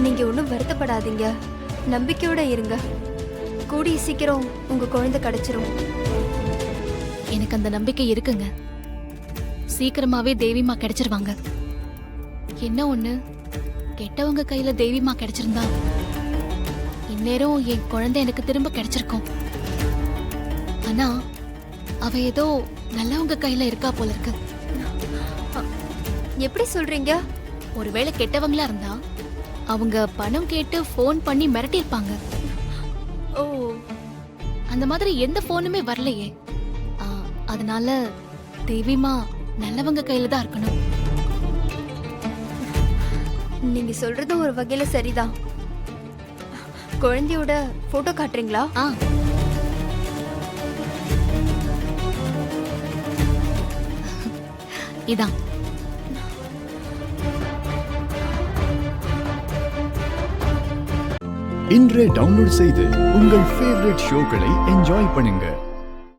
நீங்க ஒன்றும் வருத்தப்படாதீங்க, நம்பிக்கையோட இருங்க. கூடிய சீக்கிரம் உங்க குழந்தை கிடைச்சிரும். எனக்கு அந்த நம்பிக்கை இருக்குங்க. சீக்கிரமாவே தேவிமா கிடைச்சிருவாங்க. என்ன ஒண்ணு, கெட்டவங்க கையில தேவிமா கிடைச்சிருந்தா இந்நேரம் என் குழந்தை எனக்கு திரும்ப கிடைச்சிருக்கும். ஆனா அவ ஏதோ நல்லவங்க கையில இருக்கா போல இருக்கு. எப்படி சொல்றீங்க? ஒருவேளை கெட்டவங்களா இருந்தா அவங்க பணம் கேட்டு போன் பண்ணி மிரட்டியிருப்பாங்க. ஓ, அந்த மாதிரி எந்த போனுமே வரலையே. அதனால தேவிமா நல்லவங்க கையில தான் இருக்கணும். நீங்க சொல்றது ஒரு வகையில சரிதான். குழந்தையோட போட்டோ காட்டுறீங்களா? இதான். இன்றே டவுன்லோட் செய்து உங்கள் ஃபேவரட் ஷோக்களை என்ஜாய் பண்ணுங்க.